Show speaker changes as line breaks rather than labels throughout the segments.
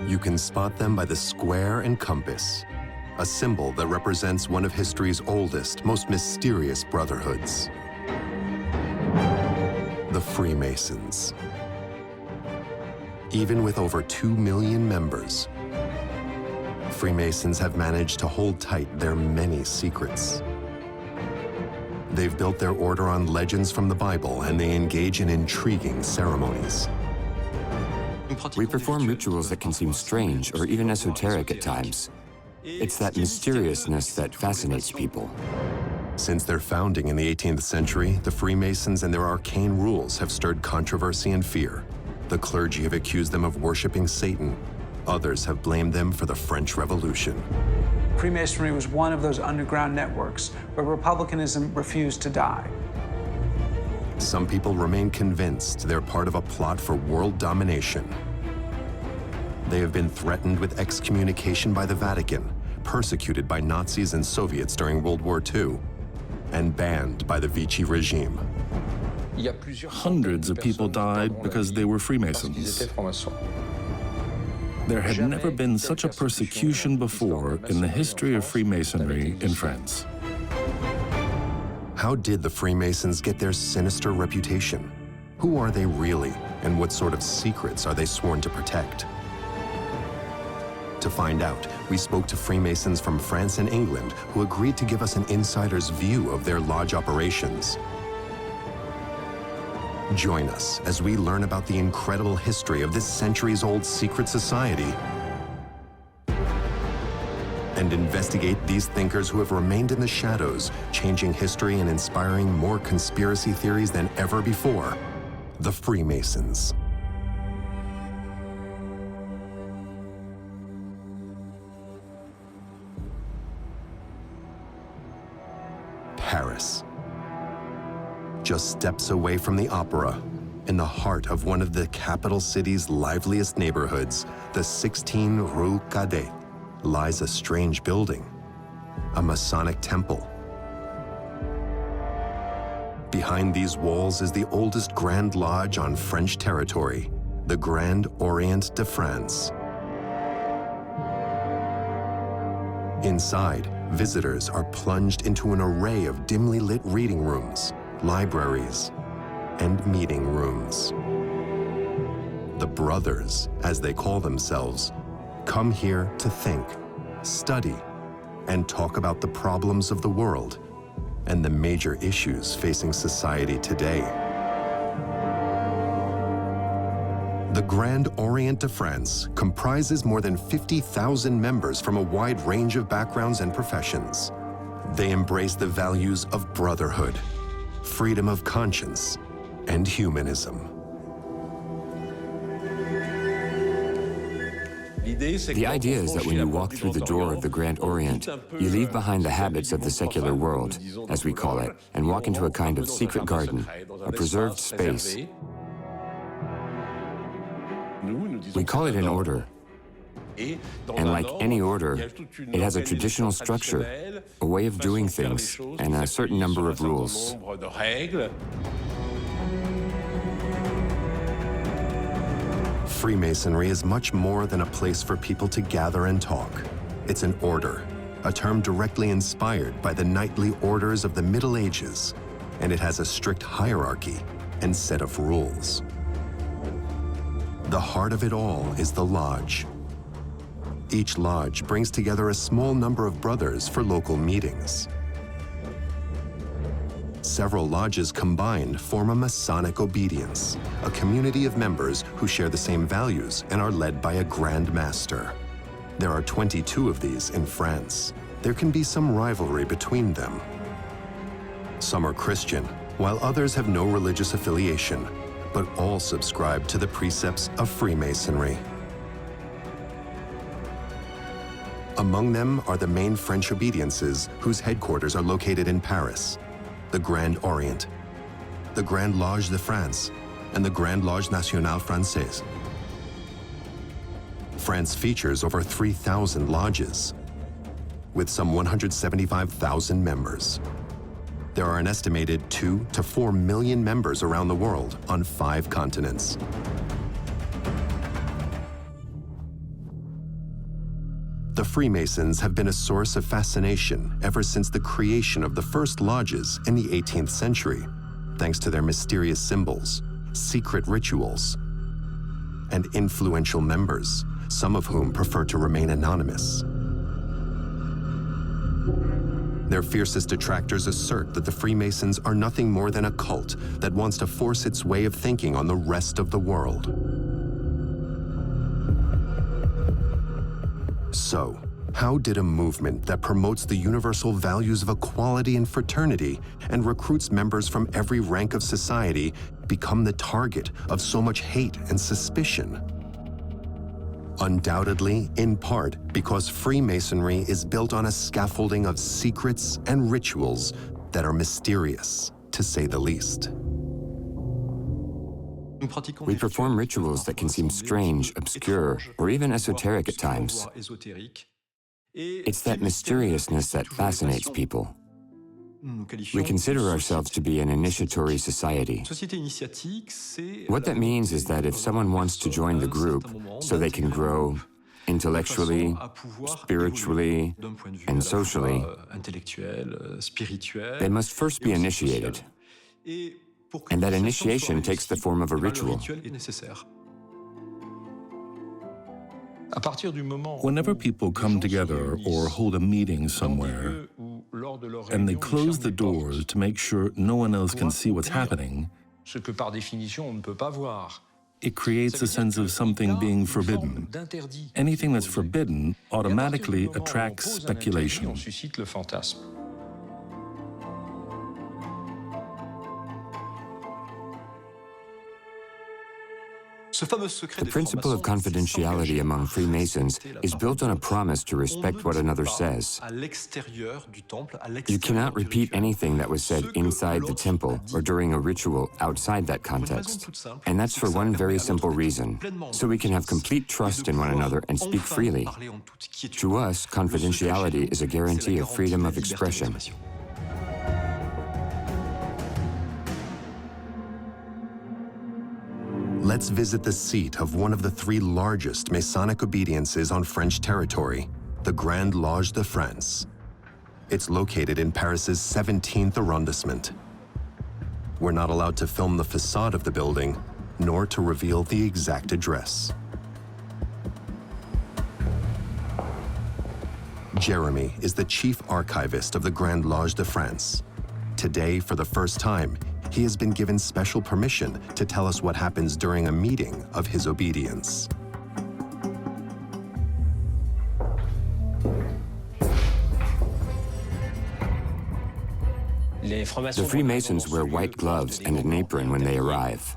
You can spot them by the square and compass, a symbol that represents one of history's oldest, most mysterious brotherhoods, the Freemasons. Even with over 2 million members, Freemasons have managed to hold tight their many secrets. They've built their order on legends from the Bible, and they engage in intriguing ceremonies.
We perform rituals that can seem strange or even esoteric at times. It's that mysteriousness that fascinates people.
Since their founding in the 18th century, the Freemasons and their arcane rules have stirred controversy and fear. The clergy have accused them of worshiping Satan. Others have blamed them for the French Revolution.
Freemasonry was one of those underground networks where republicanism refused to die.
Some people remain convinced they're part of a plot for world domination. They have been threatened with excommunication by the Vatican, persecuted by Nazis and Soviets during World War II, and banned by the Vichy regime.
Hundreds of people died because they were Freemasons. There had never been such a persecution before in the history of Freemasonry in France.
How did the Freemasons get their sinister reputation? Who are they really, and what sort of secrets are they sworn to protect? To find out, we spoke to Freemasons from France and England who agreed to give us an insider's view of their lodge operations. Join us as we learn about the incredible history of this centuries-old secret society and investigate these thinkers who have remained in the shadows, changing history and inspiring more conspiracy theories than ever before, the Freemasons. Paris. Just steps away from the opera, in the heart of one of the capital city's liveliest neighborhoods, the 16 Rue Cadet, lies a strange building, a Masonic temple. Behind these walls is the oldest Grand Lodge on French territory, the Grand Orient de France. Inside, visitors are plunged into an array of dimly lit reading rooms, libraries, and meeting rooms. The Brothers, as they call themselves, come here to think, study, and talk about the problems of the world and the major issues facing society today. The Grand Orient de France comprises more than 50,000 members from a wide range of backgrounds and professions. They embrace the values of brotherhood, freedom of conscience, and humanism.
The idea is that when you walk through the door of the Grand Orient, you leave behind the habits of the secular world, as we call it, and walk into a kind of secret garden, a preserved space. We call it an order. And like any order, it has a traditional structure, a way of doing things, and a certain number of rules.
Freemasonry is much more than a place for people to gather and talk. It's an order, a term directly inspired by the knightly orders of the Middle Ages, and it has a strict hierarchy and set of rules. The heart of it all is the lodge. Each lodge brings together a small number of brothers for local meetings. Several lodges combined form a Masonic obedience, a community of members who share the same values and are led by a Grand Master. There are 22 of these in France. There can be some rivalry between them. Some are Christian, while others have no religious affiliation, but all subscribe to the precepts of Freemasonry. Among them are the main French obediences whose headquarters are located in Paris: the Grand Orient, the Grande Loge de France, and the Grande Loge Nationale Française. France features over 3,000 lodges, with some 175,000 members. There are an estimated 2 to 4 million members around the world on 5 continents. Freemasons have been a source of fascination ever since the creation of the first lodges in the 18th century, thanks to their mysterious symbols, secret rituals, and influential members, some of whom prefer to remain anonymous. Their fiercest detractors assert that the Freemasons are nothing more than a cult that wants to force its way of thinking on the rest of the world. So, how did a movement that promotes the universal values of equality and fraternity and recruits members from every rank of society become the target of so much hate and suspicion? Undoubtedly, in part, because Freemasonry is built on a scaffolding of secrets and rituals that are mysterious, to say the least.
We perform rituals that can seem strange, obscure, or even esoteric at times. It's that mysteriousness that fascinates people. We consider ourselves to be an initiatory society. What that means is that if someone wants to join the group so they can grow intellectually, spiritually, and socially, they must first be initiated. And that initiation takes the form of a ritual.
Whenever people come together or hold a meeting somewhere, and they close the doors to make sure no one else can see what's happening, it creates a sense of something being forbidden. Anything that's forbidden automatically attracts speculation.
The principle of confidentiality among Freemasons is built on a promise to respect what another says. You cannot repeat anything that was said inside the temple or during a ritual outside that context. And that's for one very simple reason, so we can have complete trust in one another and speak freely. To us, confidentiality is a guarantee of freedom of expression.
Let's visit the seat of one of the three largest Masonic obediences on French territory, the Grande Loge de France. It's located in Paris's 17th arrondissement. We're not allowed to film the facade of the building, nor to reveal the exact address. Jeremy is the chief archivist of the Grande Loge de France. Today, for the first time, he has been given special permission to tell us what happens during a meeting of his obedience.
The Freemasons wear white gloves and an apron when they arrive.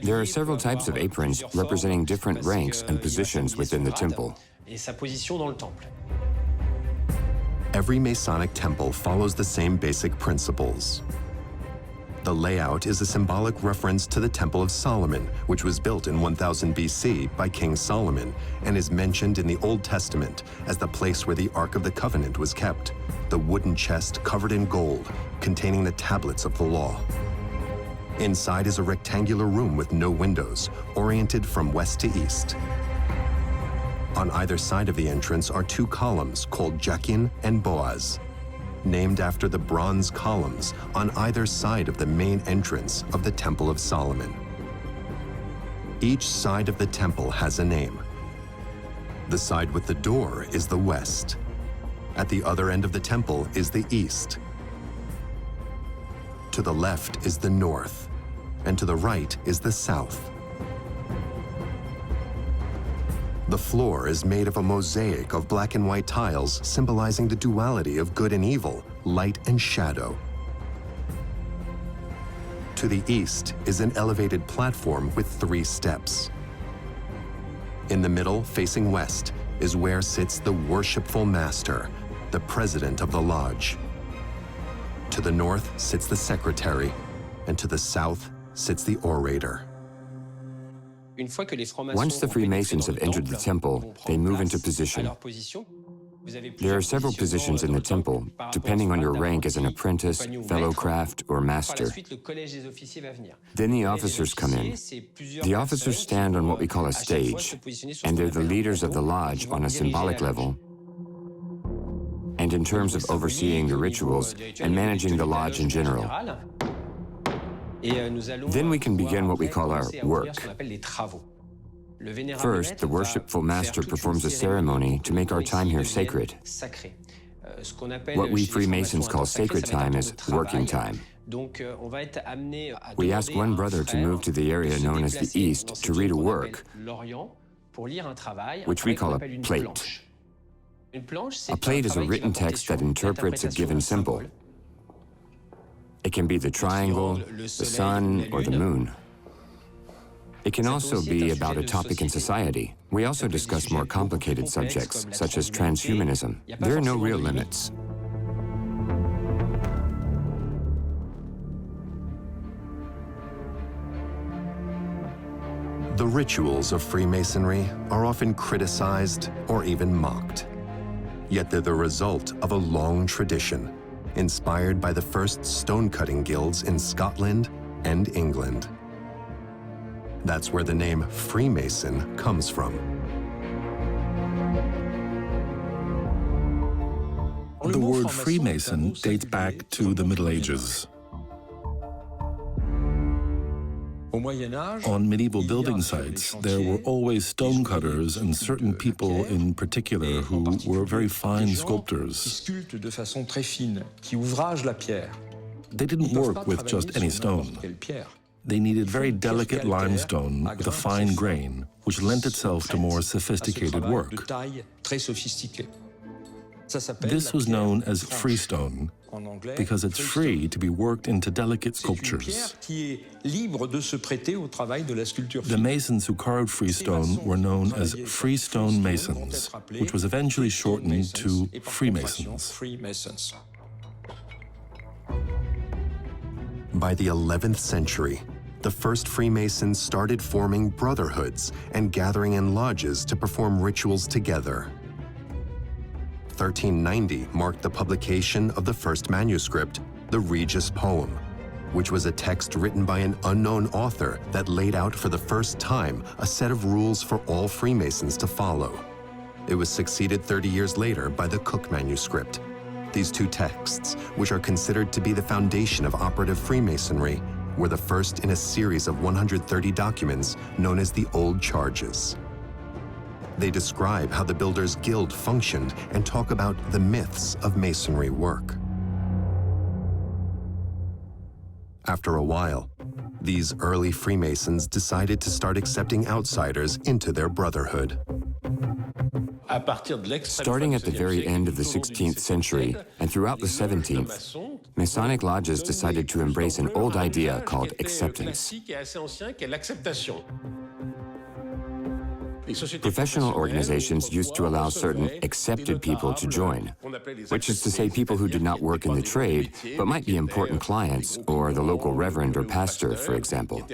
There are several types of aprons representing different ranks and positions within the temple.
Every Masonic temple follows the same basic principles. The layout is a symbolic reference to the Temple of Solomon, which was built in 1000 BC by King Solomon and is mentioned in the Old Testament as the place where the Ark of the Covenant was kept, the wooden chest covered in gold containing the tablets of the law. Inside is a rectangular room with no windows, oriented from west to east. On either side of the entrance are two columns called Jachin and Boaz, named after the bronze columns on either side of the main entrance of the Temple of Solomon. Each side of the temple has a name. The side with the door is the west. At the other end of the temple is the east. To the left is the north, and to the right is the south. The floor is made of a mosaic of black and white tiles symbolizing the duality of good and evil, light and shadow. To the east is an elevated platform with 3 steps. In the middle, facing west, is where sits the worshipful master, the president of the lodge. To the north sits the secretary, and to the south sits the orator.
Once the Freemasons have entered the temple, they move into position. There are several positions in the temple, depending on your rank as an apprentice, fellow craft, or master. Then the officers come in. The officers stand on what we call a stage, and they're the leaders of the lodge on a symbolic level, and in terms of overseeing the rituals and managing the lodge in general. Then we can begin what we call our work. First, the worshipful master performs a ceremony to make our time here sacred. What we Freemasons call sacred time is working time. We ask one brother to move to the area known as the East to read a work, which we call a plate. A plate is a written text that interprets a given symbol. It can be the triangle, the sun, or the moon. It can also be about a topic in society. We also discuss more complicated subjects, such as transhumanism. There are no real limits.
The rituals of Freemasonry are often criticized or even mocked. Yet they're the result of a long tradition, inspired by the first stone-cutting guilds in Scotland and England. That's where the name Freemason comes from.
The word Freemason dates back to the Middle Ages. On medieval building sites, there were always stonecutters and certain people in particular who were very fine sculptors. They didn't work with just any stone. They needed very delicate limestone with a fine grain, which lent itself to more sophisticated work. This was known as freestone because it's free to be worked into delicate sculptures. The masons who carved freestone were known as freestone masons, which was eventually shortened to Freemasons.
By the 11th century, the first Freemasons started forming brotherhoods and gathering in lodges to perform rituals together. 1390 marked the publication of the first manuscript, the Regius Poem, which was a text written by an unknown author that laid out for the first time a set of rules for all Freemasons to follow. It was succeeded 30 years later by the Cook manuscript. These two texts, which are considered to be the foundation of operative Freemasonry, were the first in a series of 130 documents known as the Old Charges. They describe how the Builders Guild functioned and talk about the myths of Masonry work. After a while, these early Freemasons decided to start accepting outsiders into their brotherhood.
Starting at the very end of the 16th century and throughout the 17th, Masonic lodges decided to embrace an old idea called acceptance. Professional organizations used to allow certain accepted people to join, which is to say people who did not work in the trade, but might be important clients, or the local reverend or pastor, for example.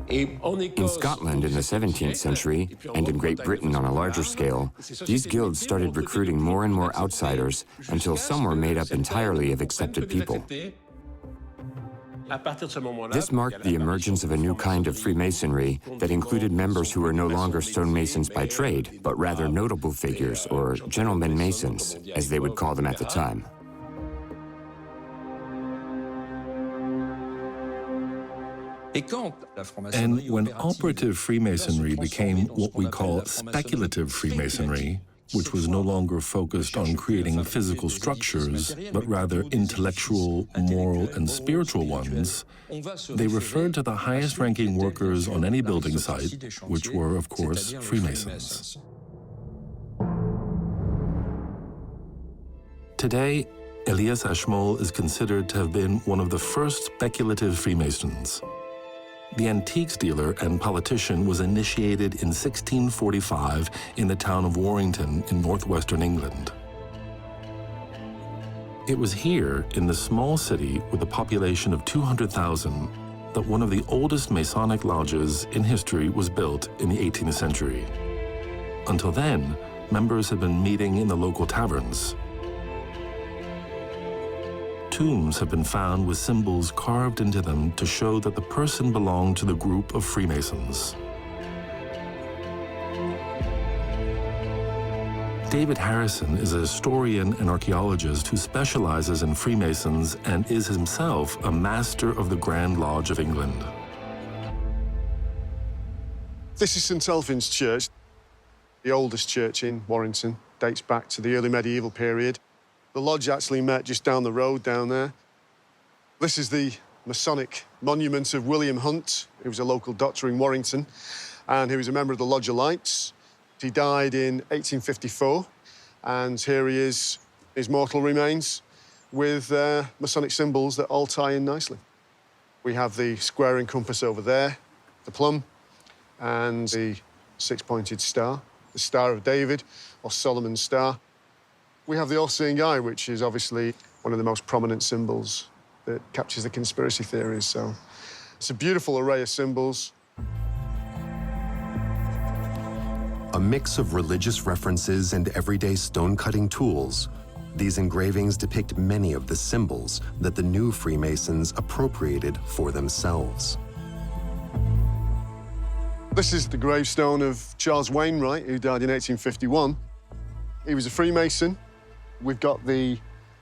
In Scotland in the 17th century, and in Great Britain on a larger scale, these guilds started recruiting more and more outsiders until some were made up entirely of accepted people. This marked the emergence of a new kind of Freemasonry that included members who were no longer stonemasons by trade, but rather notable figures, or gentlemen masons, as they would call them at the time.
And when operative Freemasonry became what we call speculative Freemasonry, which was no longer focused on creating physical structures, but rather intellectual, moral, and spiritual ones, they referred to the highest-ranking workers on any building site, which were, of course, Freemasons. Today, Elias Ashmole is considered to have been one of the first speculative Freemasons. The antiques dealer and politician was initiated in 1645 in the town of Warrington in northwestern England. It was here, in the small city with a population of 200,000, that one of the oldest Masonic lodges in history was built in the 18th century. Until then, members have been meeting in the local taverns. Tombs have been found with symbols carved into them to show that the person belonged to the group of Freemasons. David Harrison is a historian and archaeologist who specializes in Freemasons and is himself a master of the Grand Lodge of England.
This is St Elphin's Church, the oldest church in Warrington, dates back to the early medieval period. The lodge actually met just down the road down there. This is the Masonic monument of William Hunt, who was a local doctor in Warrington, and he was a member of the Lodge of Lights. He died in 1854, and here he is, his mortal remains, with Masonic symbols that all tie in nicely. We have the square and compass over there, the plum, and the six-pointed star, the Star of David, or Solomon's Star. We have the all-seeing eye, which is obviously one of the most prominent symbols that captures the conspiracy theories. So it's a beautiful array of symbols.
A mix of religious references and everyday stone-cutting tools, these engravings depict many of the symbols that the new Freemasons appropriated for themselves.
This is the gravestone of Charles Wainwright, who died in 1851. He was a Freemason. We've got the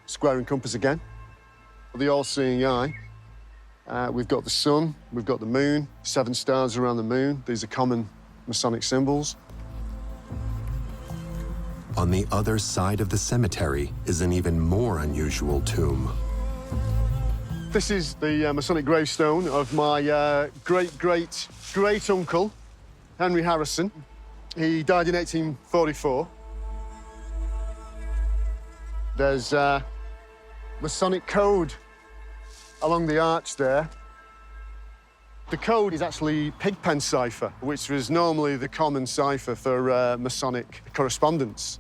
square and compass again, the all-seeing eye. We've got the sun, we've got the moon, 7 stars around the moon. These are common Masonic symbols.
On the other side of the cemetery is an even more unusual tomb.
This is the Masonic gravestone of my great-great-great-uncle, Henry Harrison. He died in 1844. There's a Masonic code along the arch there. The code is actually Pigpen cipher, which was normally the common cipher for Masonic correspondence.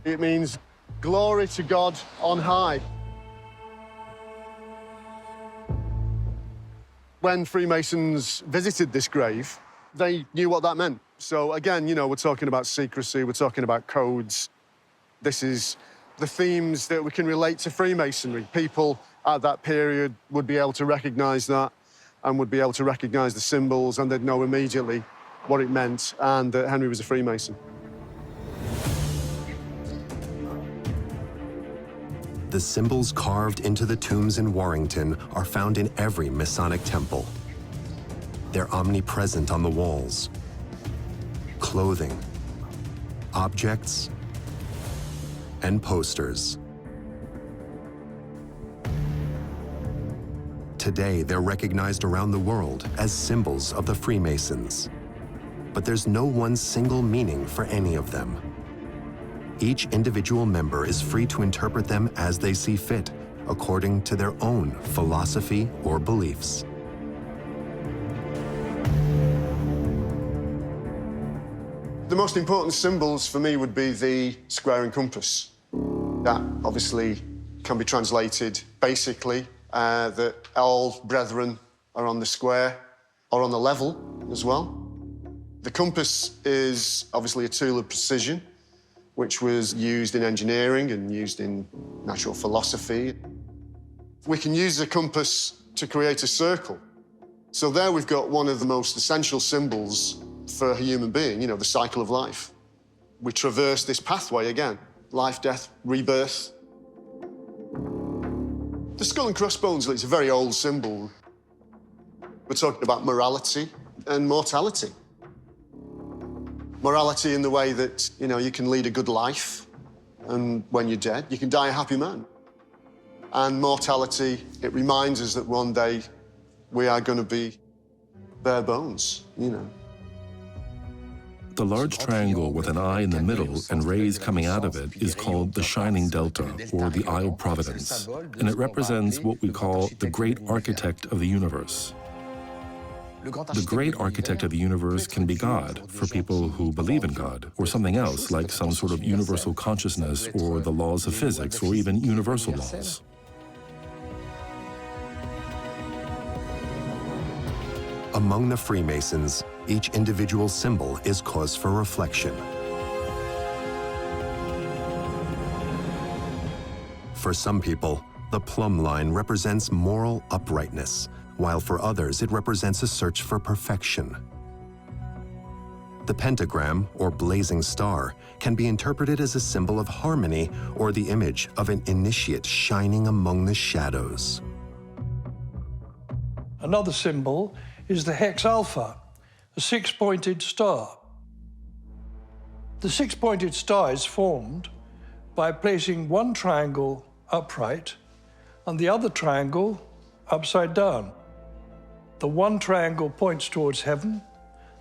It means glory to God on high. When Freemasons visited this grave, they knew what that meant. So again, you know, we're talking about secrecy, we're talking about codes. This is the themes that we can relate to Freemasonry. People at that period would be able to recognize that and would be able to recognize the symbols, and they'd know immediately what it meant and that Henry was a Freemason.
The symbols carved into the tombs in Warrington are found in every Masonic temple. They're omnipresent on the walls, clothing, objects, and posters. Today, they're recognized around the world as symbols of the Freemasons. But there's no one single meaning for any of them. Each individual member is free to interpret them as they see fit, according to their own philosophy or beliefs.
The most important symbols for me would be the square and compass. That obviously can be translated basically that all brethren are on the square or on the level as well. The compass is obviously a tool of precision, which was used in engineering and used in natural philosophy. We can use the compass to create a circle. So there we've got one of the most essential symbols for a human being, you know, the cycle of life. We traverse this pathway again, life, death, rebirth. The skull and crossbones, it's a very old symbol. We're talking about morality and mortality. Morality in the way that, you know, you can lead a good life, and when you're dead, you can die a happy man. And mortality, it reminds us that one day we are going to be bare bones, you know.
The large triangle with an eye in the middle and rays coming out of it is called the Shining Delta, or the Eye of Providence, and it represents what we call the great architect of the universe. The great architect of the universe can be God for people who believe in God, or something else like some sort of universal consciousness or the laws of physics or even universal laws.
Among the Freemasons, each individual symbol is cause for reflection. For some people, the plumb line represents moral uprightness, while for others it represents a search for perfection. The pentagram, or blazing star, can be interpreted as a symbol of harmony or the image of an initiate shining among the shadows.
Another symbol is the hex alpha, a six-pointed star. The six-pointed star is formed by placing one triangle upright and the other triangle upside down. The one triangle points towards heaven,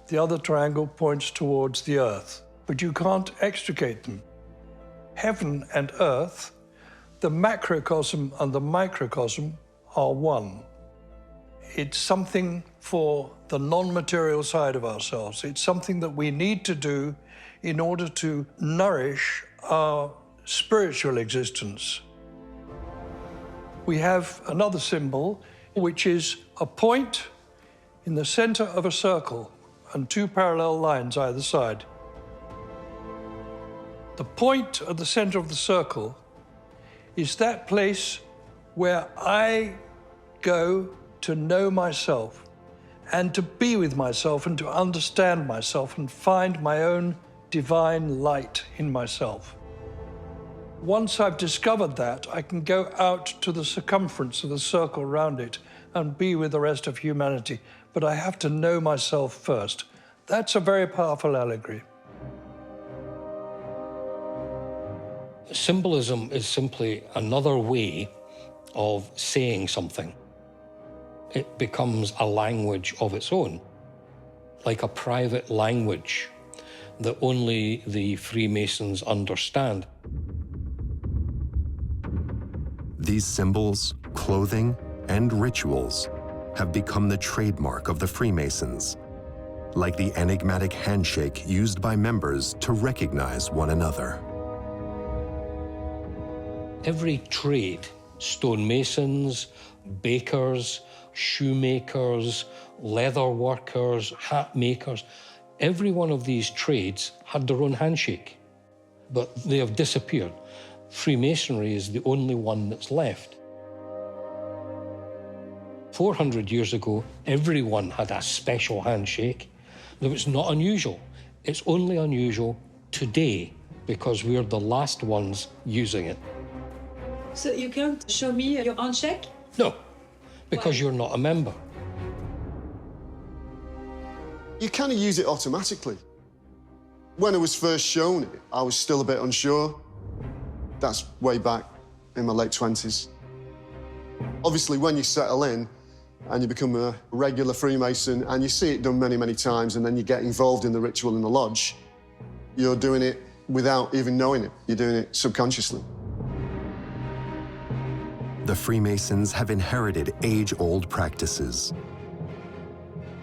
the other triangle points towards the earth, but you can't extricate them. Heaven and earth, the macrocosm and the microcosm, are one. It's something for the non-material side of ourselves. It's something that we need to do in order to nourish our spiritual existence. We have another symbol, which is a point in the center of a circle and two parallel lines either side. The point at the center of the circle is that place where I go to know myself and to be with myself and to understand myself and find my own divine light in myself. Once I've discovered that, I can go out to the circumference of the circle around it and be with the rest of humanity. But I have to know myself first. That's a very powerful allegory.
Symbolism is simply another way of saying something. It becomes a language of its own, like a private language that only the Freemasons understand.
These symbols, clothing, and rituals have become the trademark of the Freemasons, like the enigmatic handshake used by members to recognize one another.
Every trade, stonemasons, bakers, shoemakers, leather workers, hat makers, every one of these trades had their own handshake, but they have disappeared. Freemasonry is the only one that's left. 400 years ago, everyone had a special handshake. That was not unusual. It's only unusual today because we're the last ones using it.
So you can't show me your handshake?
No, because
Why?
you're not a member.
You kind of use it automatically. When I was first shown it, I was still a bit unsure. That's way back in my late 20s. Obviously, when you settle in and you become a regular Freemason and you see it done many, many times and then you get involved in the ritual in the lodge, you're doing it without even knowing it. You're doing it subconsciously.
The Freemasons have inherited age-old practices.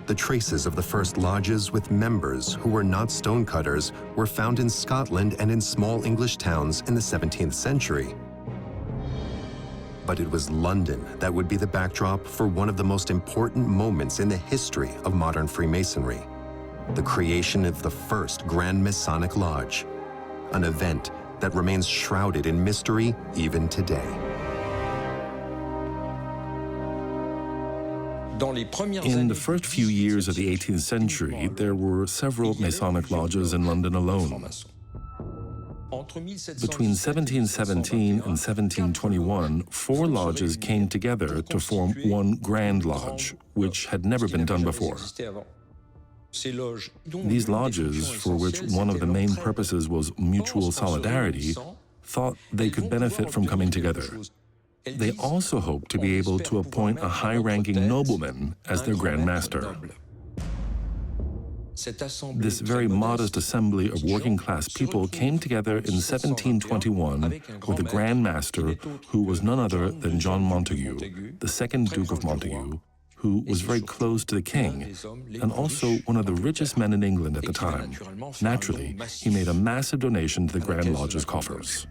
The traces of the first lodges with members who were not stonecutters were found in Scotland and in small English towns in the 17th century. But it was London that would be the backdrop for one of the most important moments in the history of modern Freemasonry, the creation of the first Grand Masonic Lodge, an event that remains shrouded in mystery even today.
In the first few years of the 18th century, there were several Masonic lodges in London alone. Between 1717 and 1721, 4 lodges came together to form one Grand Lodge, which had never been done before. These lodges, for which one of the main purposes was mutual solidarity, thought they could benefit from coming together. They also hoped to be able to appoint a high-ranking nobleman as their Grand Master. This very modest assembly of working-class people came together in 1721 with a Grand Master who was none other than John Montagu, the second Duke of Montagu, who was very close to the king and also one of the richest men in England at the time. Naturally, he made a massive donation to the Grand Lodge's coffers.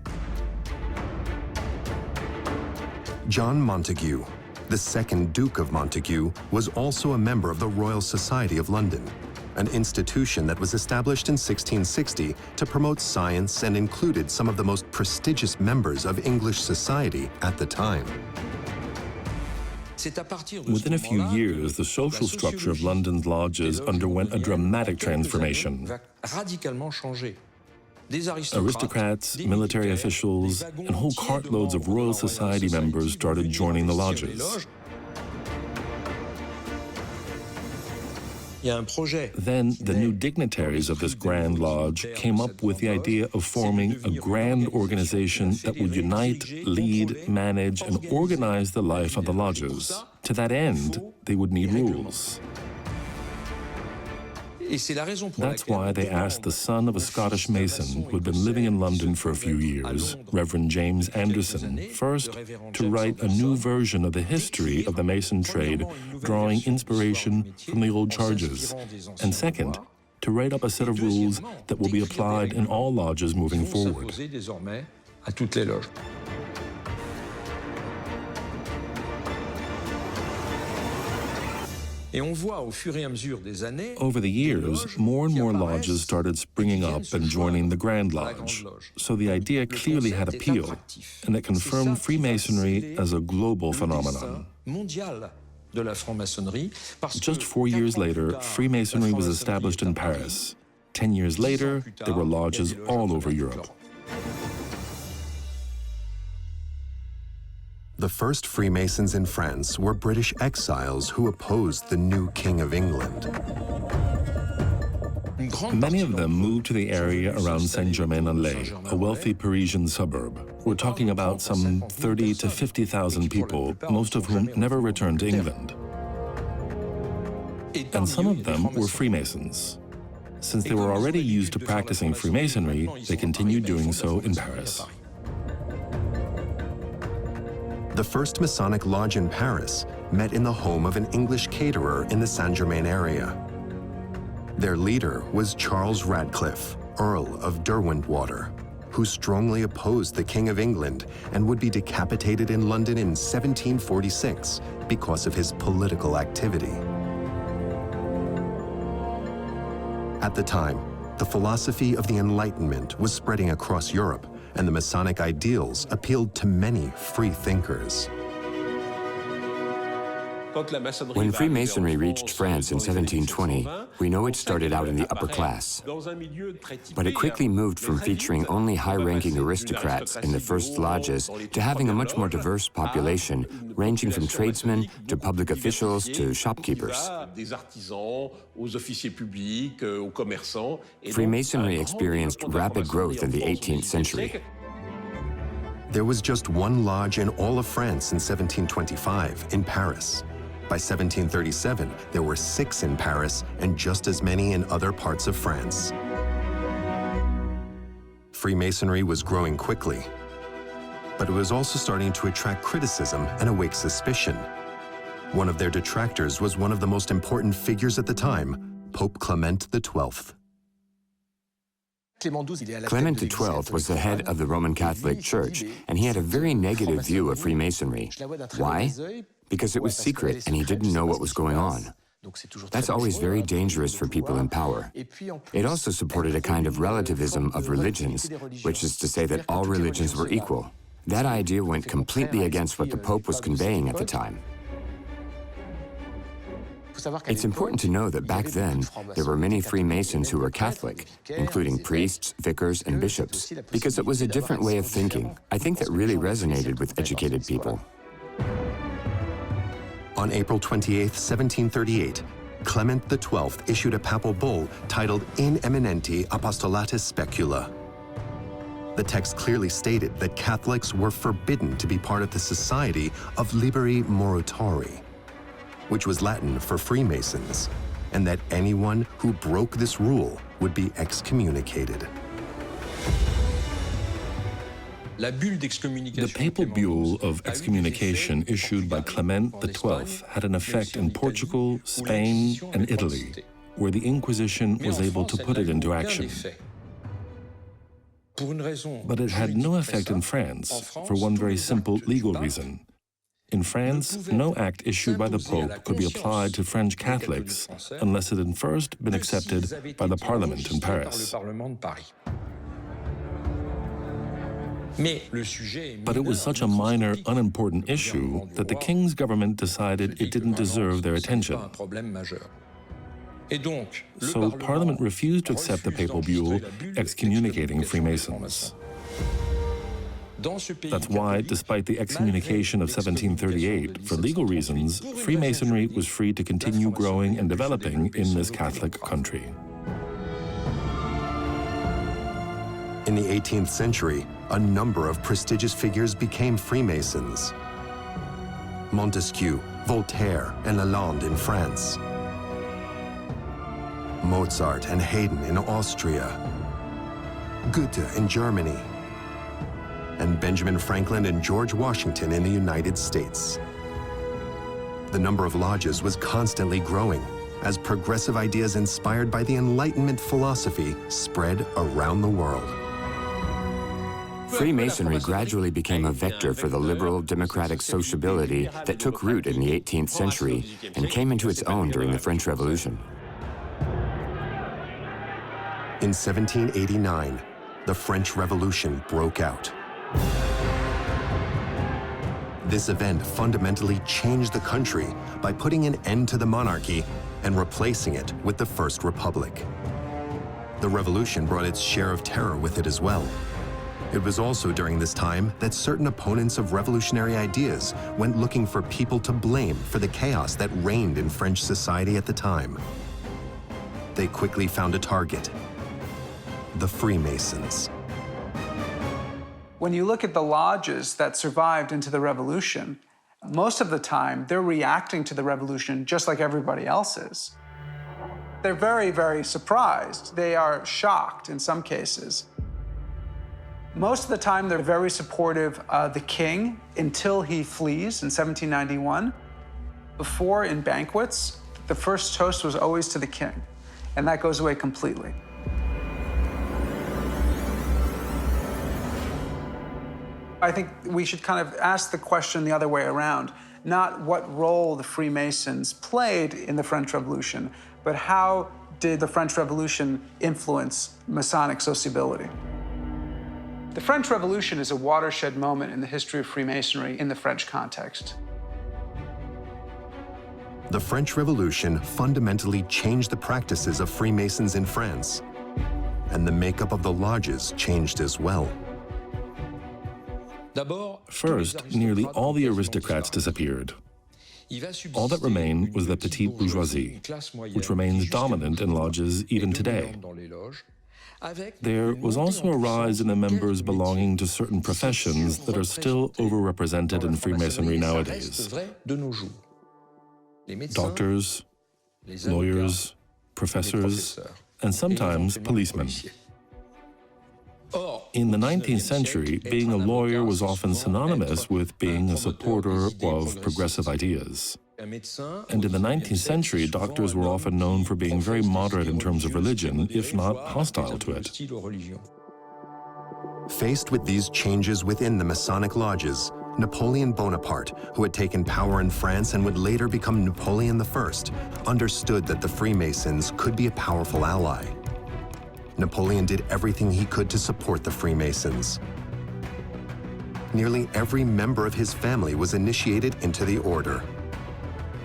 John Montagu, the second Duke of Montagu, was also a member of the Royal Society of London, an institution that was established in 1660 to promote science and included some of the most prestigious members of English society at the time.
Within a few years, the social structure of London's lodges underwent a dramatic transformation. Aristocrats, military officials, and whole cartloads of Royal Society members started joining the lodges. Then, the new dignitaries of this Grand Lodge came up with the idea of forming a grand organization that would unite, lead, manage, and organize the life of the lodges. To that end, they would need rules. That's why they asked the son of a Scottish Mason who had been living in London for a few years, Reverend James Anderson, first to write a new version of the history of the Mason trade, drawing inspiration from the old charges, and second, to write up a set of rules that will be applied in all lodges moving forward. Over the years, more and more lodges started springing up and joining the Grand Lodge, so the idea clearly had appeal, and it confirmed Freemasonry as a global phenomenon. Just 4 years later, Freemasonry was established in Paris. 10 years later, there were lodges all over Europe.
The first Freemasons in France were British exiles who opposed the new King of England.
Many of them moved to the area around Saint-Germain-en-Laye, a wealthy Parisian suburb. We're talking about some 30 to 50,000 people, most of whom never returned to England. And some of them were Freemasons. Since they were already used to practicing Freemasonry, they continued doing so in Paris.
The first Masonic lodge in Paris met in the home of an English caterer in the Saint-Germain area. Their leader was Charles Radcliffe, Earl of Derwentwater, who strongly opposed the King of England and would be decapitated in London in 1746 because of his political activity. At the time, the philosophy of the Enlightenment was spreading across Europe, and the Masonic ideals appealed to many free thinkers.
When Freemasonry reached France in 1720, we know it started out in the upper class. But it quickly moved from featuring only high-ranking aristocrats in the first lodges to having a much more diverse population, ranging from tradesmen to public officials to shopkeepers. Freemasonry experienced rapid growth in the 18th century.
There was just one lodge in all of France in 1725, in Paris. By 1737, there were 6 in Paris and just as many in other parts of France. Freemasonry was growing quickly, but it was also starting to attract criticism and awake suspicion. One of their detractors was one of the most important figures at the time, Pope Clement XII.
Clement XII was the head of the Roman Catholic Church, and he had a very negative view of Freemasonry. Why? Because it was secret and he didn't know what was going on. That's always very dangerous for people in power. It also supported a kind of relativism of religions, which is to say that all religions were equal. That idea went completely against what the Pope was conveying at the time. It's important to know that back then, there were many Freemasons who were Catholic, including priests, vicars, and bishops, because it was a different way of thinking. I think that really resonated with educated people.
On April 28, 1738, Clement XII issued a papal bull titled In Eminenti Apostolatis Specula. The text clearly stated that Catholics were forbidden to be part of the Society of Liberi Moratori, which was Latin for Freemasons, and that anyone who broke this rule would be excommunicated.
The papal bull of excommunication issued by Clement XII had an effect in Portugal, Spain, and Italy, where the Inquisition was able to put it into action. But it had no effect in France, for one very simple legal reason. In France, no act issued by the Pope could be applied to French Catholics unless it had first been accepted by the Parliament in Paris. But it was such a minor, unimportant issue that the king's government decided it didn't deserve their attention. So Parliament refused to accept the papal bull excommunicating Freemasons. That's why, despite the excommunication of 1738, for legal reasons, Freemasonry was free to continue growing and developing in this Catholic country.
In the 18th century, a number of prestigious figures became Freemasons. Montesquieu, Voltaire, and Lalande in France. Mozart and Haydn in Austria. Goethe in Germany. And Benjamin Franklin and George Washington in the United States. The number of lodges was constantly growing as progressive ideas inspired by the Enlightenment philosophy spread around the world.
Freemasonry gradually became a vector for the liberal democratic sociability that took root in the 18th century and came into its own during the French Revolution.
In 1789, the French Revolution broke out. This event fundamentally changed the country by putting an end to the monarchy and replacing it with the First Republic. The revolution brought its share of terror with it as well. It was also during this time that certain opponents of revolutionary ideas went looking for people to blame for the chaos that reigned in French society at the time. They quickly found a target: the Freemasons.
When you look at the lodges that survived into the revolution, most of the time they're reacting to the revolution just like everybody else is. They're very, very surprised. They are shocked in some cases. Most of the time they're very supportive of the king until he flees in 1791. Before, in banquets, the first toast was always to the king, and that goes away completely. I think we should kind of ask the question the other way around, not what role the Freemasons played in the French Revolution, but how did the French Revolution influence Masonic sociability? The French Revolution is a watershed moment in the history of Freemasonry in the French context.
The French Revolution fundamentally changed the practices of Freemasons in France, and the makeup of the lodges changed as well.
First, nearly all the aristocrats disappeared. All that remained was the petite bourgeoisie, which remains dominant in lodges even today. There was also a rise in the members belonging to certain professions that are still overrepresented in Freemasonry nowadays. Doctors, lawyers, professors, and sometimes policemen. In the 19th century, being a lawyer was often synonymous with being a supporter of progressive ideas. And in the 19th century, doctors were often known for being very moderate in terms of religion, if not hostile to it.
Faced with these changes within the Masonic lodges, Napoleon Bonaparte, who had taken power in France and would later become Napoleon I, understood that the Freemasons could be a powerful ally. Napoleon did everything he could to support the Freemasons. Nearly every member of his family was initiated into the order.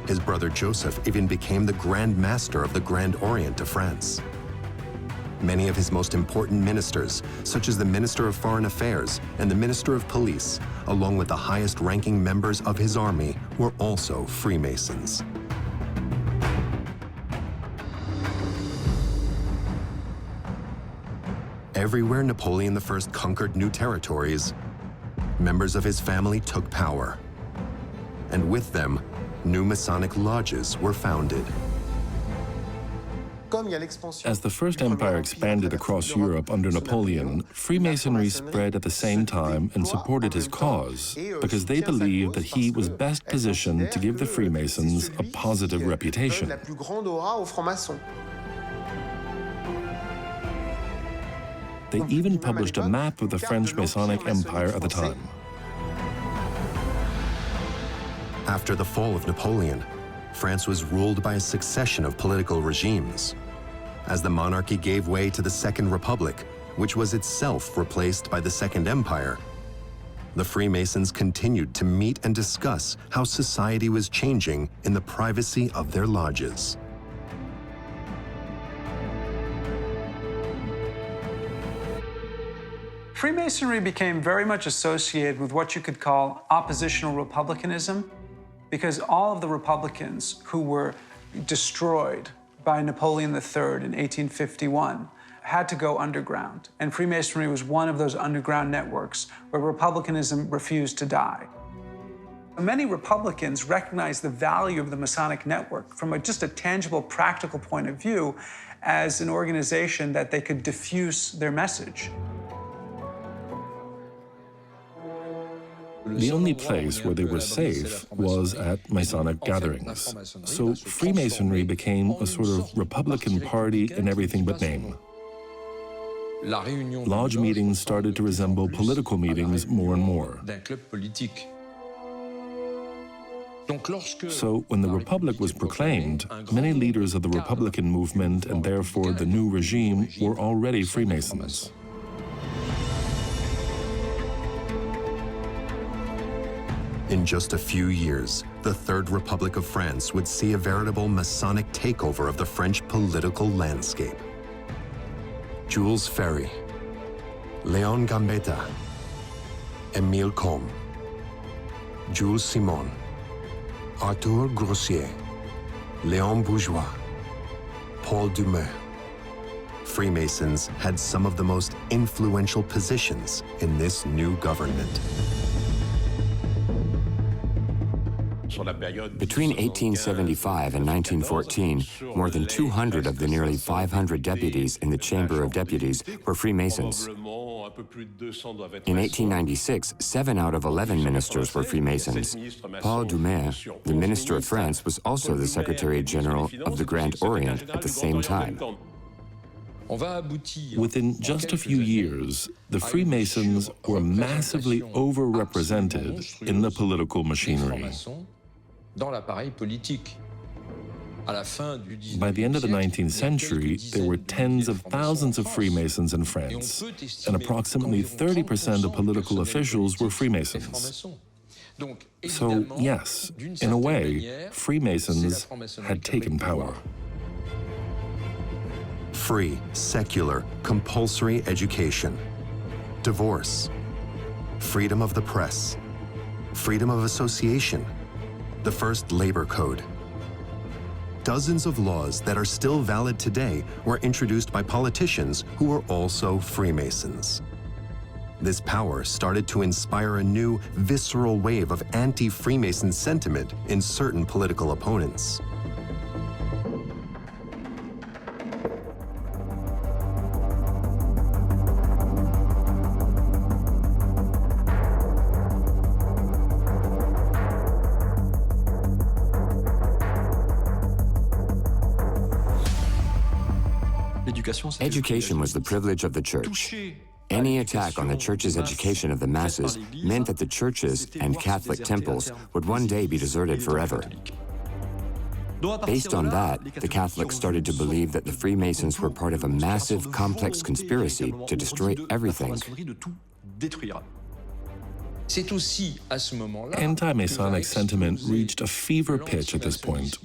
His brother Joseph even became the Grand Master of the Grand Orient of France. Many of his most important ministers, such as the Minister of Foreign Affairs and the Minister of Police, along with the highest-ranking members of his army, were also Freemasons. Everywhere Napoleon I conquered new territories, members of his family took power. And with them, new Masonic lodges were founded.
As the First Empire expanded across Europe under Napoleon, Freemasonry spread at the same time and supported his cause because they believed that he was best positioned to give the Freemasons a positive reputation. They even published a map of the French Masonic Empire at the time.
After the fall of Napoleon, France was ruled by a succession of political regimes. As the monarchy gave way to the Second Republic, which was itself replaced by the Second Empire, the Freemasons continued to meet and discuss how society was changing in the privacy of their lodges.
Freemasonry became very much associated with what you could call oppositional republicanism, because all of the Republicans who were destroyed by Napoleon III in 1851 had to go underground. And Freemasonry was one of those underground networks where republicanism refused to die. Many Republicans recognized the value of the Masonic network from just a tangible, practical point of view as an organization that they could diffuse their message.
The only place where they were safe was at Masonic gatherings. So Freemasonry became a sort of Republican party in everything but name. Lodge meetings started to resemble political meetings more and more. So when the Republic was proclaimed, many leaders of the Republican movement and therefore the new regime were already Freemasons.
In just a few years, the Third Republic of France would see a veritable Masonic takeover of the French political landscape. Jules Ferry, Léon Gambetta, Émile Combes, Jules Simon, Arthur Grossier, Léon Bourgeois, Paul Dumas. Freemasons had some of the most influential positions in this new government.
Between 1875 and 1914, more than 200 of the nearly 500 deputies in the Chamber of Deputies were Freemasons. In 1896, 7 out of 11 ministers were Freemasons. Paul Dumas, the Minister of France, was also the Secretary General of the Grand Orient at the same time.
Within just a few years, the Freemasons were massively overrepresented in the political machinery. By the end of the 19th century, there were tens of thousands of Freemasons in France, and approximately 30% of political officials were Freemasons. So, yes, in a way, Freemasons had taken power.
Free, secular, compulsory education, divorce, freedom of the press, freedom of association, the first labor code. Dozens of laws that are still valid today were introduced by politicians who were also Freemasons. This power started to inspire a new, visceral wave of anti-Freemason sentiment in certain political opponents.
Education was the privilege of the church. Any attack on the church's education of the masses meant that the churches and Catholic temples would one day be deserted forever. Based on that, the Catholics started to believe that the Freemasons were part of a massive, complex conspiracy to destroy everything.
Anti-Masonic sentiment reached a fever pitch at this point.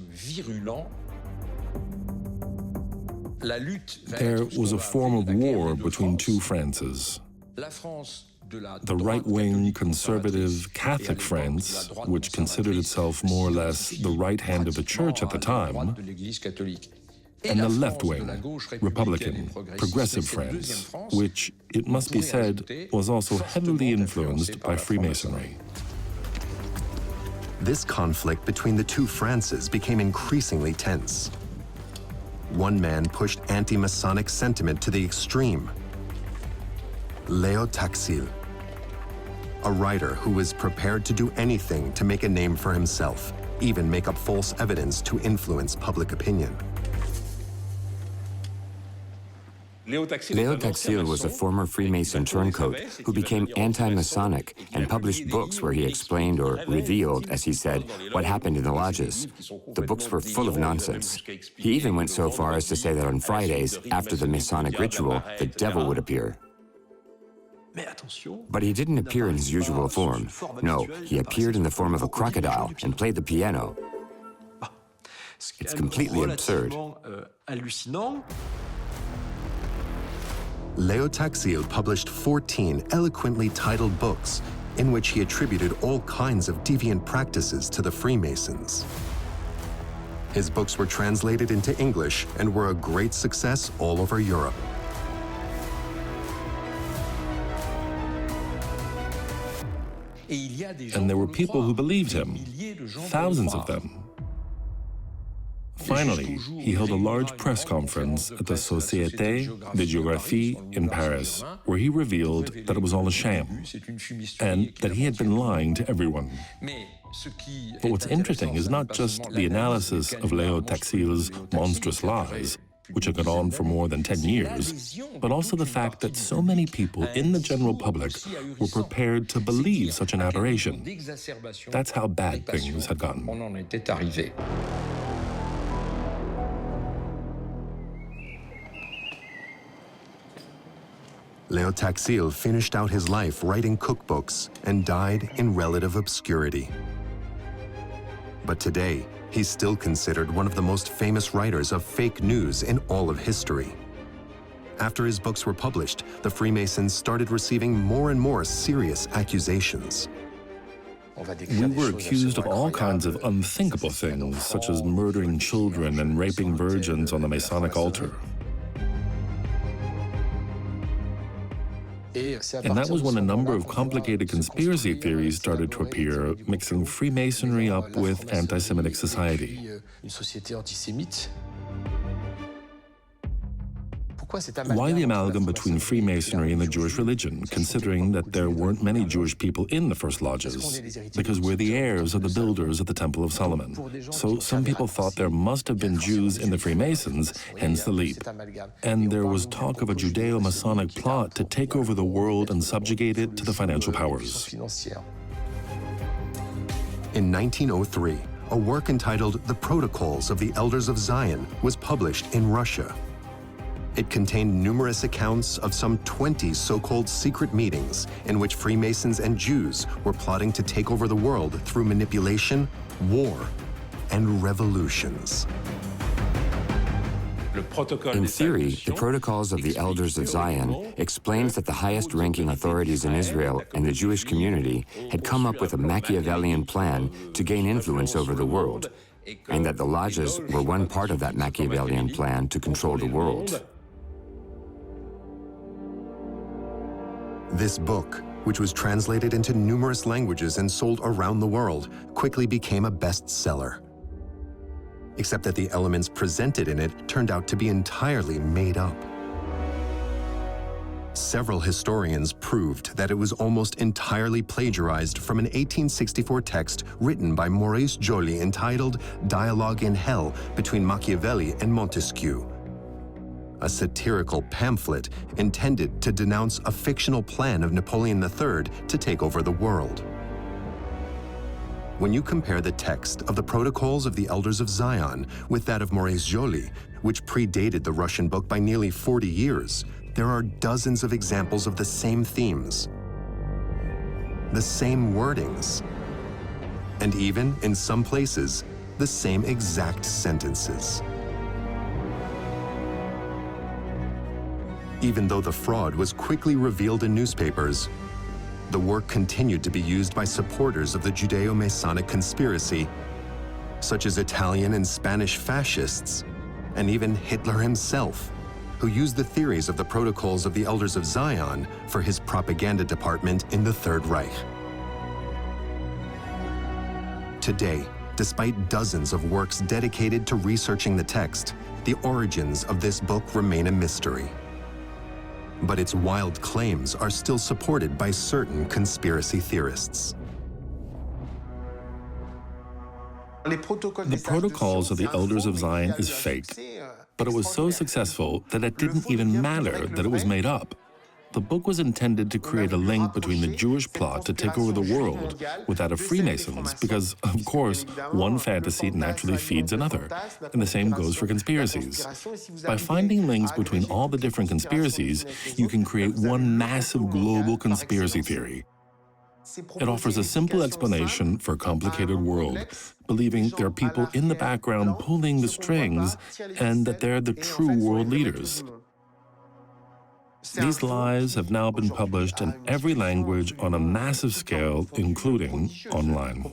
There was a form of war between two Frances. The right-wing, conservative, Catholic France, which considered itself more or less the right hand of the church at the time, and the left-wing, Republican, progressive France, which, it must be said, was also heavily influenced by Freemasonry.
This conflict between the two Frances became increasingly tense. One man pushed anti-Masonic sentiment to the extreme. Léo Taxil, a writer who was prepared to do anything to make a name for himself, even make up false evidence to influence public opinion.
Leo Taxil was a former Freemason turncoat who became anti-Masonic and published books where he explained or revealed, as he said, what happened in the lodges. The books were full of nonsense. He even went so far as to say that on Fridays, after the Masonic ritual, the devil would appear. But he didn't appear in his usual form. No, he appeared in the form of a crocodile and played the piano. It's completely absurd.
Leo Taxil published 14 eloquently titled books in which he attributed all kinds of deviant practices to the Freemasons. His books were translated into English and were a great success all over Europe.
And there were people who believed him, thousands of them. Finally, he held a large press conference at the Société de Géographie in Paris, where he revealed that it was all a sham, and that he had been lying to everyone. But what's interesting is not just the analysis of Leo Taxil's monstrous lies, which had gone on for more than 10 years, but also the fact that so many people in the general public were prepared to believe such an aberration. That's how bad things had gotten.
Leo Taxil finished out his life writing cookbooks and died in relative obscurity. But today, he's still considered one of the most famous writers of fake news in all of history. After his books were published, the Freemasons started receiving more and more serious accusations.
We were accused of all kinds of unthinkable things, such as murdering children and raping virgins on the Masonic altar. And that was when a number of complicated conspiracy theories started to appear, mixing Freemasonry up with anti-Semitic society. Why the amalgam between Freemasonry and the Jewish religion, considering that there weren't many Jewish people in the first lodges? Because we're the heirs of the builders of the Temple of Solomon. So some people thought there must have been Jews in the Freemasons, hence the leap. And there was talk of a Judeo-Masonic plot to take over the world and subjugate it to the financial powers.
In 1903, a work entitled The Protocols of the Elders of Zion was published in Russia. It contained numerous accounts of some 20 so-called secret meetings in which Freemasons and Jews were plotting to take over the world through manipulation, war, and revolutions.
In theory, the Protocols of the Elders of Zion explains that the highest-ranking authorities in Israel and the Jewish community had come up with a Machiavellian plan to gain influence over the world, and that the lodges were one part of that Machiavellian plan to control the world.
This book, which was translated into numerous languages and sold around the world, quickly became a bestseller. Except that the elements presented in it turned out to be entirely made up. Several historians proved that it was almost entirely plagiarized from an 1864 text written by Maurice Joly entitled Dialogue in Hell between Machiavelli and Montesquieu, a satirical pamphlet intended to denounce a fictional plan of Napoleon III to take over the world. When you compare the text of the Protocols of the Elders of Zion with that of Maurice Joly, which predated the Russian book by nearly 40 years, there are dozens of examples of the same themes, the same wordings, and even, in some places, the same exact sentences. Even though the fraud was quickly revealed in newspapers, the work continued to be used by supporters of the Judeo-Masonic conspiracy, such as Italian and Spanish fascists, and even Hitler himself, who used the theories of the Protocols of the Elders of Zion for his propaganda department in the Third Reich. Today, despite dozens of works dedicated to researching the text, the origins of this book remain a mystery. But its wild claims are still supported by certain conspiracy theorists.
The protocols of the Elders of Zion is fake, but it was so successful that it didn't even matter that it was made up. The book was intended to create a link between the Jewish plot to take over the world with that of Freemasons, because, of course, one fantasy naturally feeds another, and the same goes for conspiracies. By finding links between all the different conspiracies, you can create one massive global conspiracy theory. It offers a simple explanation for a complicated world, believing there are people in the background pulling the strings and that they're the true world leaders. These lies have now been published in every language on a massive scale, including online.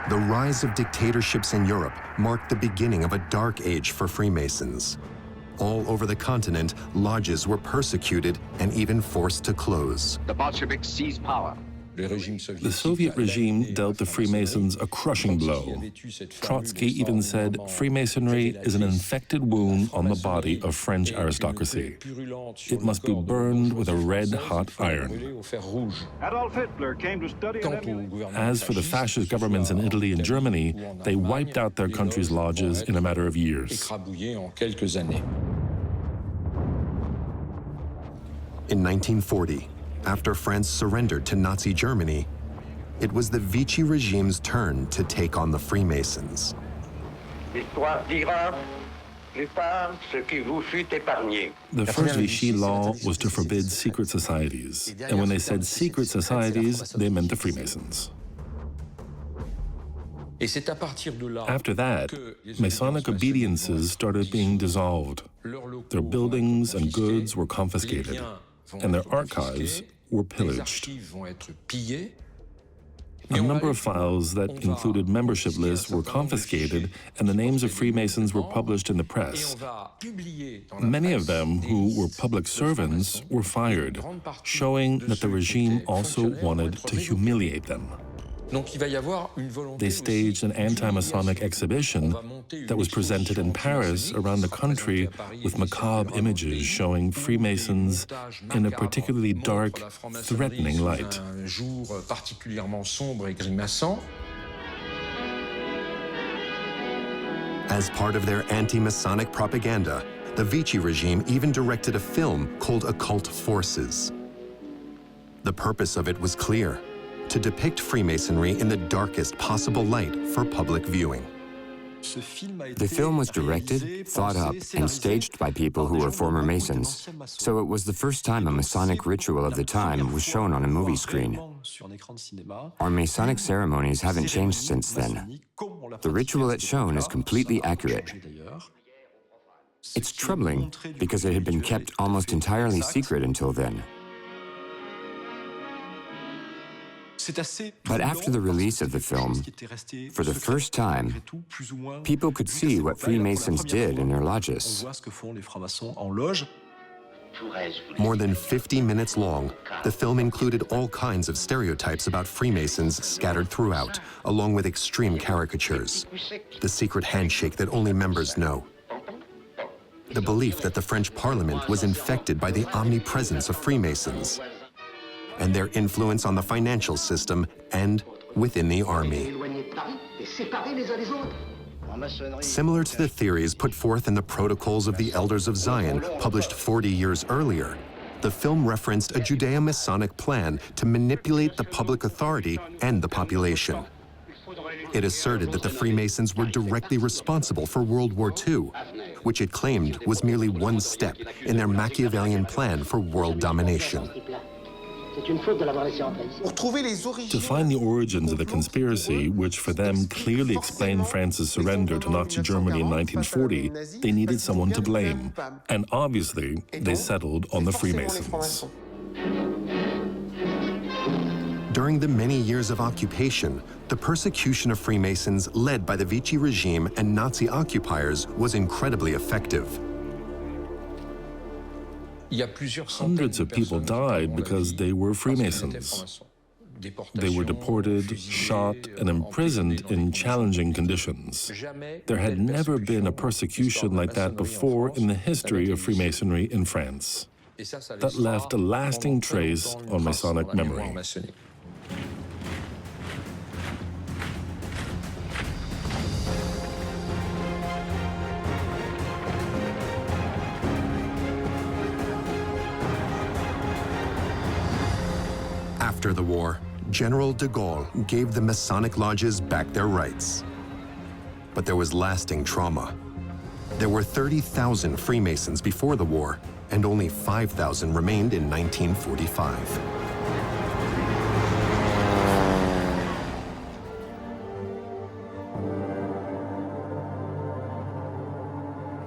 The rise of dictatorships in Europe marked the beginning of a dark age for Freemasons. All over the continent, lodges were persecuted and even forced to close.
The Bolsheviks seized power.
The Soviet regime dealt the Freemasons a crushing blow. Trotsky even said Freemasonry is an infected wound on the body of French aristocracy. It must be burned with a red-hot iron. As for the fascist governments in Italy and Germany, they wiped out their country's lodges in a matter of years.
In 1940, after France surrendered to Nazi Germany, it was the Vichy regime's turn to take on the Freemasons.
The first Vichy law was to forbid secret societies, and when they said secret societies, they meant the Freemasons. After that, Masonic obediences started being dissolved. Their buildings and goods were confiscated, and their archives were pillaged. A number of files that included membership lists were confiscated, and the names of Freemasons were published in the press. Many of them, who were public servants, were fired, showing that the regime also wanted to humiliate them. They staged an anti-Masonic exhibition that was presented in Paris around the country with macabre images showing Freemasons in a particularly dark, threatening light.
As part of their anti-Masonic propaganda, the Vichy regime even directed a film called Occult Forces. The purpose of it was clear: to depict Freemasonry in the darkest possible light for public viewing.
The film was directed, thought up, and staged by people who were former Masons, so it was the first time a Masonic ritual of the time was shown on a movie screen. Our Masonic ceremonies haven't changed since then. The ritual it's shown is completely accurate. It's troubling because it had been kept almost entirely secret until then. But after the release of the film, for the first time, people could see what Freemasons did in their lodges.
More than 50 minutes long, the film included all kinds of stereotypes about Freemasons scattered throughout, along with extreme caricatures. The secret handshake that only members know. The belief that the French Parliament was infected by the omnipresence of Freemasons, and their influence on the financial system and within the army. Similar to the theories put forth in the Protocols of the Elders of Zion, published 40 years earlier, the film referenced a Judeo-Masonic plan to manipulate the public authority and the population. It asserted that the Freemasons were directly responsible for World War II, which it claimed was merely one step in their Machiavellian plan for world domination.
To find the origins of the conspiracy, which for them clearly explained France's surrender to Nazi Germany in 1940, they needed someone to blame. And obviously, they settled on the Freemasons.
During the many years of occupation, the persecution of Freemasons led by the Vichy regime and Nazi occupiers was incredibly effective.
Hundreds of people died because they were Freemasons. They were deported, shot, and imprisoned in challenging conditions. There had never been a persecution like that before in the history of Freemasonry in France. that left a lasting trace on Masonic memory.
After the war, General de Gaulle gave the Masonic lodges back their rights. But there was lasting trauma. There were 30,000 Freemasons before the war, and only 5,000 remained in 1945.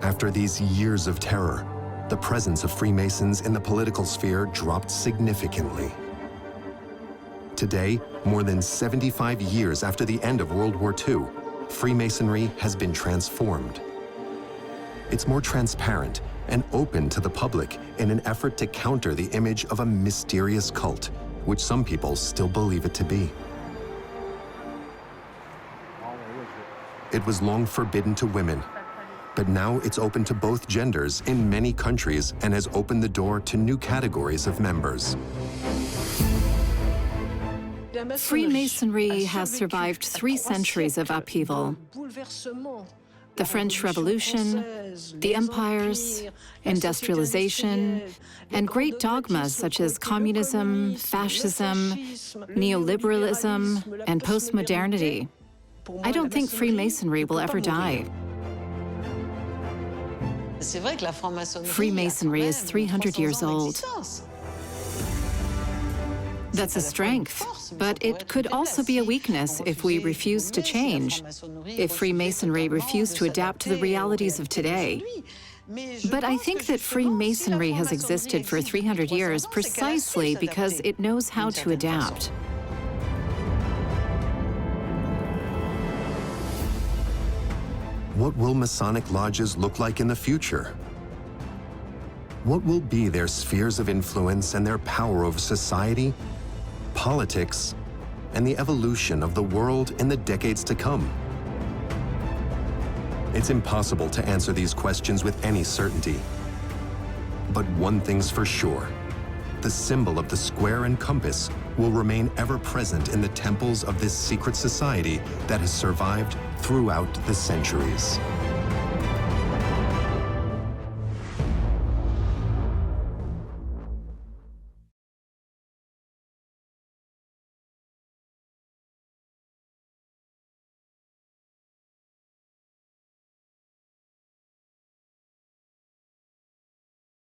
After these years of terror, the presence of Freemasons in the political sphere dropped significantly. Today, more than 75 years after the end of World War II, Freemasonry has been transformed. It's more transparent and open to the public in an effort to counter the image of a mysterious cult, which some people still believe it to be. It was long forbidden to women, but now it's open to both genders in many countries and has opened the door to new categories of members.
Freemasonry has survived 3 centuries of upheaval. The French Revolution, the empires, industrialization, and great dogmas such as communism, fascism, neoliberalism, and postmodernity. I don't think Freemasonry will ever die. Freemasonry is 300 years old. That's a strength, but it could also be a weakness if we refuse to change, if Freemasonry refused to adapt to the realities of today. But I think that Freemasonry has existed for 300 years precisely because it knows how to adapt.
What will Masonic lodges look like in the future? What will be their spheres of influence and their power over society, politics, and the evolution of the world in the decades to come? It's impossible to answer these questions with any certainty. But one thing's for sure. The symbol of the square and compass will remain ever present in the temples of this secret society that has survived throughout the centuries.